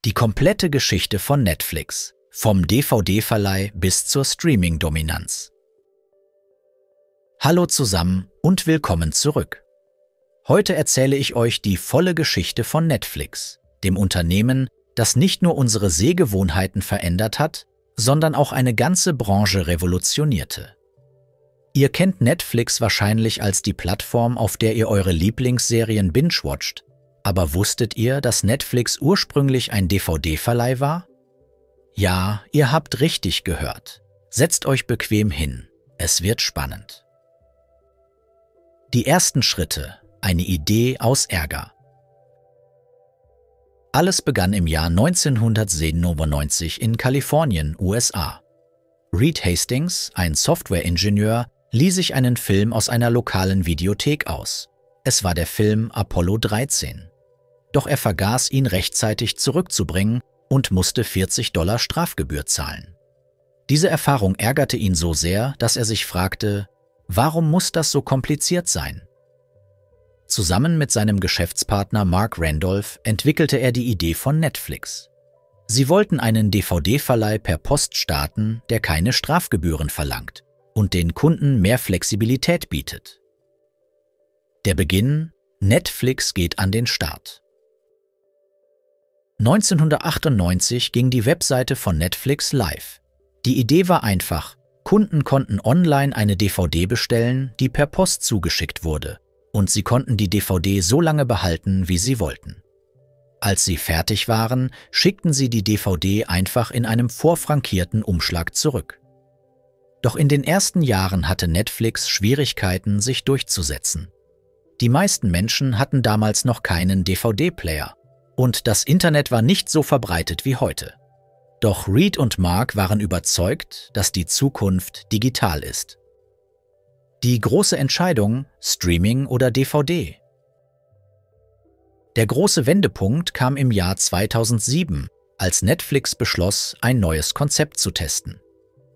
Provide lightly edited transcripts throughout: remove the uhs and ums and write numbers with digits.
Die komplette Geschichte von Netflix, vom DVD-Verleih bis zur Streaming-Dominanz. Hallo zusammen und willkommen zurück. Heute erzähle ich euch die volle Geschichte von Netflix, dem Unternehmen, das nicht nur unsere Sehgewohnheiten verändert hat, sondern auch eine ganze Branche revolutionierte. Ihr kennt Netflix wahrscheinlich als die Plattform, auf der ihr eure Lieblingsserien binge-watcht. Aber wusstet ihr, dass Netflix ursprünglich ein DVD-Verleih war? Ja, ihr habt richtig gehört. Setzt euch bequem hin. Es wird spannend. Die ersten Schritte. Eine Idee aus Ärger. Alles begann im Jahr 1997 in Kalifornien, USA. Reed Hastings, ein Softwareingenieur, lieh sich einen Film aus einer lokalen Videothek aus. Es war der Film Apollo 13. Doch er vergaß, ihn rechtzeitig zurückzubringen und musste $40 Strafgebühr zahlen. Diese Erfahrung ärgerte ihn so sehr, dass er sich fragte, warum muss das so kompliziert sein? Zusammen mit seinem Geschäftspartner Mark Randolph entwickelte er die Idee von Netflix. Sie wollten einen DVD-Verleih per Post starten, der keine Strafgebühren verlangt und den Kunden mehr Flexibilität bietet. Der Beginn: Netflix geht an den Start. 1998 ging die Webseite von Netflix live. Die Idee war einfach: Kunden konnten online eine DVD bestellen, die per Post zugeschickt wurde, und sie konnten die DVD so lange behalten, wie sie wollten. Als sie fertig waren, schickten sie die DVD einfach in einem vorfrankierten Umschlag zurück. Doch in den ersten Jahren hatte Netflix Schwierigkeiten, sich durchzusetzen. Die meisten Menschen hatten damals noch keinen DVD-Player. Und das Internet war nicht so verbreitet wie heute. Doch Reed und Mark waren überzeugt, dass die Zukunft digital ist. Die große Entscheidung: Streaming oder DVD. Der große Wendepunkt kam im Jahr 2007, als Netflix beschloss, ein neues Konzept zu testen.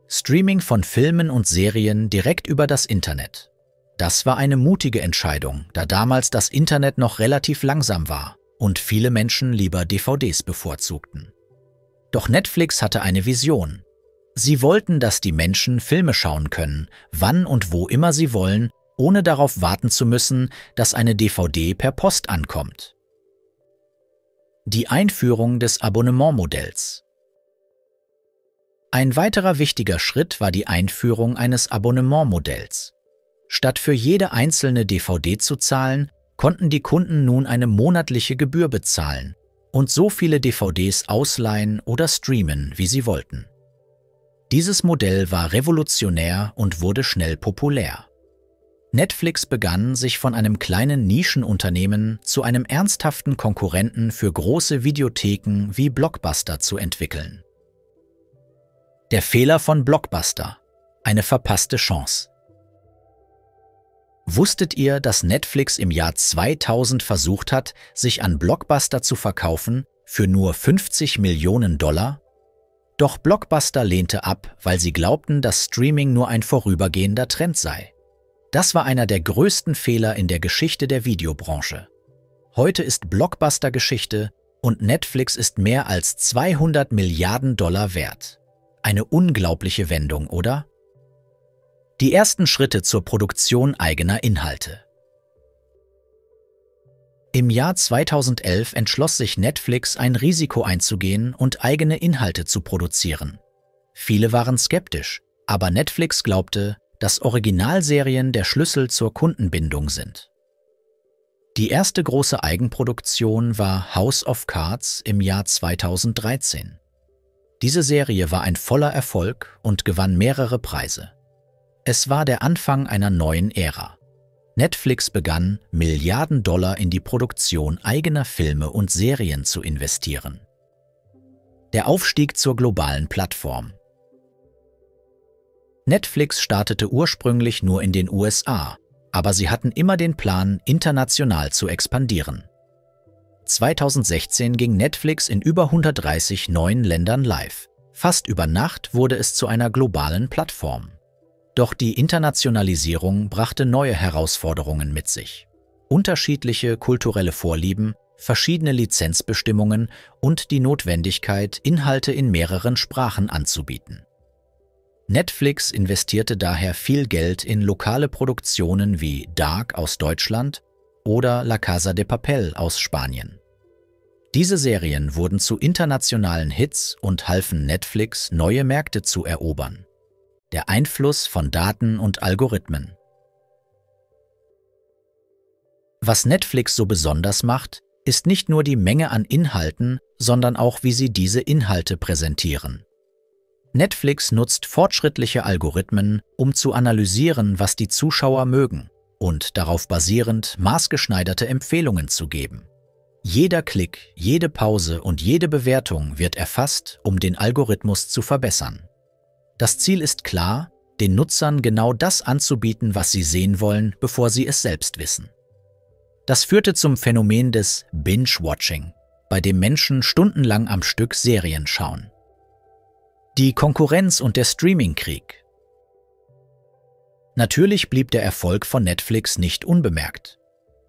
Streaming von Filmen und Serien direkt über das Internet. Das war eine mutige Entscheidung, da damals das Internet noch relativ langsam war und viele Menschen lieber DVDs bevorzugten. Doch Netflix hatte eine Vision. Sie wollten, dass die Menschen Filme schauen können, wann und wo immer sie wollen, ohne darauf warten zu müssen, dass eine DVD per Post ankommt. Die Einführung des Abonnementmodells. Ein weiterer wichtiger Schritt war die Einführung eines Abonnementmodells. Statt für jede einzelne DVD zu zahlen, konnten die Kunden nun eine monatliche Gebühr bezahlen und so viele DVDs ausleihen oder streamen, wie sie wollten. Dieses Modell war revolutionär und wurde schnell populär. Netflix begann, sich von einem kleinen Nischenunternehmen zu einem ernsthaften Konkurrenten für große Videotheken wie Blockbuster zu entwickeln. Der Fehler von Blockbuster: eine verpasste Chance. Wusstet ihr, dass Netflix im Jahr 2000 versucht hat, sich an Blockbuster zu verkaufen für nur $50 Millionen? Doch Blockbuster lehnte ab, weil sie glaubten, dass Streaming nur ein vorübergehender Trend sei. Das war einer der größten Fehler in der Geschichte der Videobranche. Heute ist Blockbuster Geschichte und Netflix ist mehr als $200 Milliarden wert. Eine unglaubliche Wendung, oder? Die ersten Schritte zur Produktion eigener Inhalte. Im Jahr 2011 entschloss sich Netflix, ein Risiko einzugehen und eigene Inhalte zu produzieren. Viele waren skeptisch, aber Netflix glaubte, dass Originalserien der Schlüssel zur Kundenbindung sind. Die erste große Eigenproduktion war House of Cards im Jahr 2013. Diese Serie war ein voller Erfolg und gewann mehrere Preise. Es war der Anfang einer neuen Ära. Netflix begann, Milliarden Dollar in die Produktion eigener Filme und Serien zu investieren. Der Aufstieg zur globalen Plattform. Netflix startete ursprünglich nur in den USA, aber sie hatten immer den Plan, international zu expandieren. 2016 ging Netflix in über 130 neuen Ländern live. Fast über Nacht wurde es zu einer globalen Plattform. Doch die Internationalisierung brachte neue Herausforderungen mit sich. Unterschiedliche kulturelle Vorlieben verschiedene Lizenzbestimmungen und die Notwendigkeit, Inhalte in mehreren Sprachen anzubieten. Netflix investierte daher viel Geld in lokale Produktionen wie Dark aus Deutschland oder La Casa de Papel aus Spanien. Diese Serien wurden zu internationalen Hits und halfen Netflix, neue Märkte zu erobern. Der Einfluss von Daten und Algorithmen. Was Netflix so besonders macht, ist nicht nur die Menge an Inhalten, sondern auch, wie sie diese Inhalte präsentieren. Netflix nutzt fortschrittliche Algorithmen, um zu analysieren, was die Zuschauer mögen, und darauf basierend maßgeschneiderte Empfehlungen zu geben. Jeder Klick, jede Pause und jede Bewertung wird erfasst, um den Algorithmus zu verbessern. Das Ziel ist klar, den Nutzern genau das anzubieten, was sie sehen wollen, bevor sie es selbst wissen. Das führte zum Phänomen des Binge-Watching, bei dem Menschen stundenlang am Stück Serien schauen. Die Konkurrenz und der Streaming-Krieg. Natürlich blieb der Erfolg von Netflix nicht unbemerkt.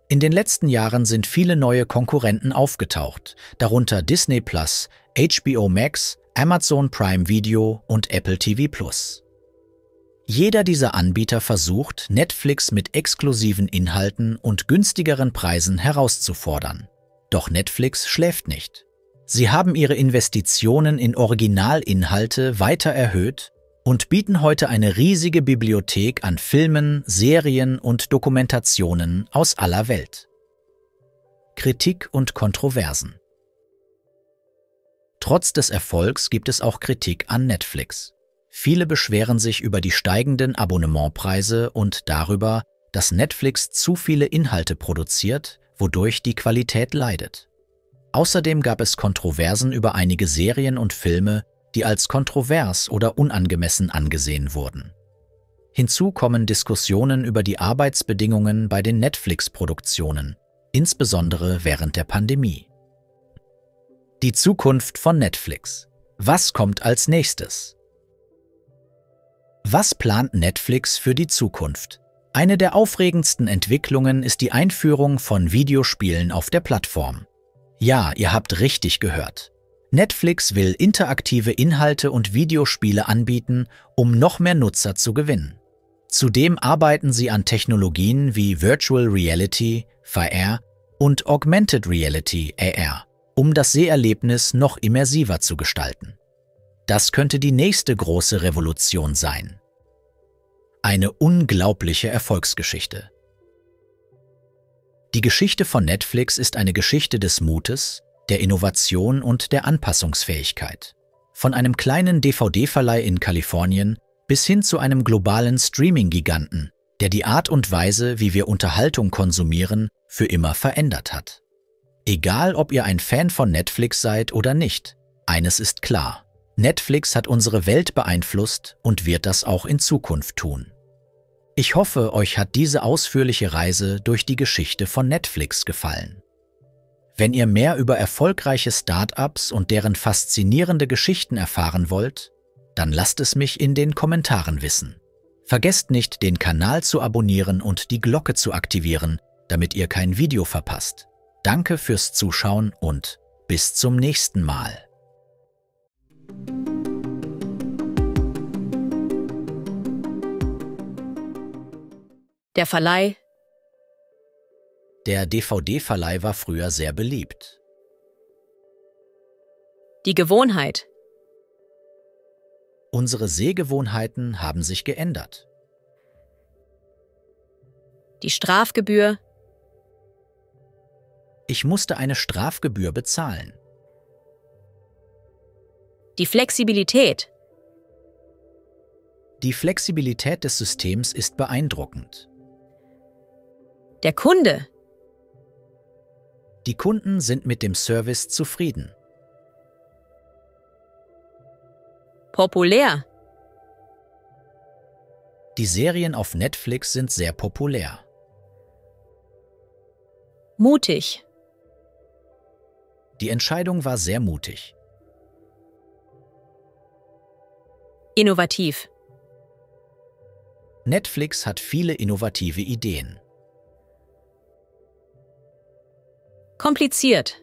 In den letzten Jahren sind viele neue Konkurrenten aufgetaucht, darunter Disney+, HBO Max, Amazon Prime Video und Apple TV+. Jeder dieser Anbieter versucht, Netflix mit exklusiven Inhalten und günstigeren Preisen herauszufordern. Doch Netflix schläft nicht. Sie haben ihre Investitionen in Originalinhalte weiter erhöht und bieten heute eine riesige Bibliothek an Filmen, Serien und Dokumentationen aus aller Welt. Kritik und Kontroversen. Trotz des Erfolgs gibt es auch Kritik an Netflix. Viele beschweren sich über die steigenden Abonnementpreise und darüber, dass Netflix zu viele Inhalte produziert, wodurch die Qualität leidet. Außerdem gab es Kontroversen über einige Serien und Filme, die als kontrovers oder unangemessen angesehen wurden. Hinzu kommen Diskussionen über die Arbeitsbedingungen bei den Netflix-Produktionen, insbesondere während der Pandemie. Die Zukunft von Netflix. Was kommt als nächstes? Was plant Netflix für die Zukunft? Eine der aufregendsten Entwicklungen ist die Einführung von Videospielen auf der Plattform. Ja, ihr habt richtig gehört. Netflix will interaktive Inhalte und Videospiele anbieten, um noch mehr Nutzer zu gewinnen. Zudem arbeiten sie an Technologien wie Virtual Reality, VR und Augmented Reality, AR, um das Seherlebnis noch immersiver zu gestalten. Das könnte die nächste große Revolution sein. Eine unglaubliche Erfolgsgeschichte. Die Geschichte von Netflix ist eine Geschichte des Mutes, der Innovation und der Anpassungsfähigkeit. Von einem kleinen DVD-Verleih in Kalifornien bis hin zu einem globalen Streaming-Giganten, der die Art und Weise, wie wir Unterhaltung konsumieren, für immer verändert hat. Egal, ob ihr ein Fan von Netflix seid oder nicht, eines ist klar: Netflix hat unsere Welt beeinflusst und wird das auch in Zukunft tun. Ich hoffe, euch hat diese ausführliche Reise durch die Geschichte von Netflix gefallen. Wenn ihr mehr über erfolgreiche Start-ups und deren faszinierende Geschichten erfahren wollt, dann lasst es mich in den Kommentaren wissen. Vergesst nicht, den Kanal zu abonnieren und die Glocke zu aktivieren, damit ihr kein Video verpasst. Danke fürs Zuschauen und bis zum nächsten Mal. Der Verleih. Der DVD-Verleih war früher sehr beliebt. Die Gewohnheit. Unsere Sehgewohnheiten haben sich geändert. Die Strafgebühr. Ich musste eine Strafgebühr bezahlen. Die Flexibilität. Die Flexibilität des Systems ist beeindruckend. Der Kunde. Die Kunden sind mit dem Service zufrieden. Populär. Die Serien auf Netflix sind sehr populär. Mutig. Die Entscheidung war sehr mutig. Innovativ. Netflix hat viele innovative Ideen. Kompliziert.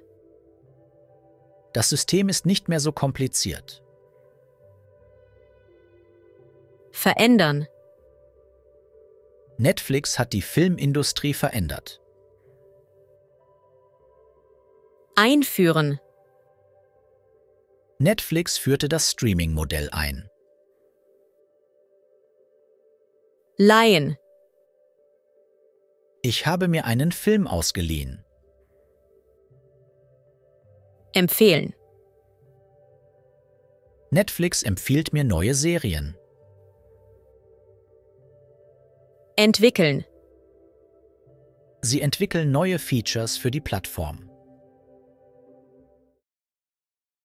Das System ist nicht mehr so kompliziert. Verändern. Netflix hat die Filmindustrie verändert. Einführen. Netflix führte das Streaming-Modell ein. Leihen. Ich habe mir einen Film ausgeliehen. Empfehlen. Netflix empfiehlt mir neue Serien. Entwickeln. Sie entwickeln neue Features für die Plattform.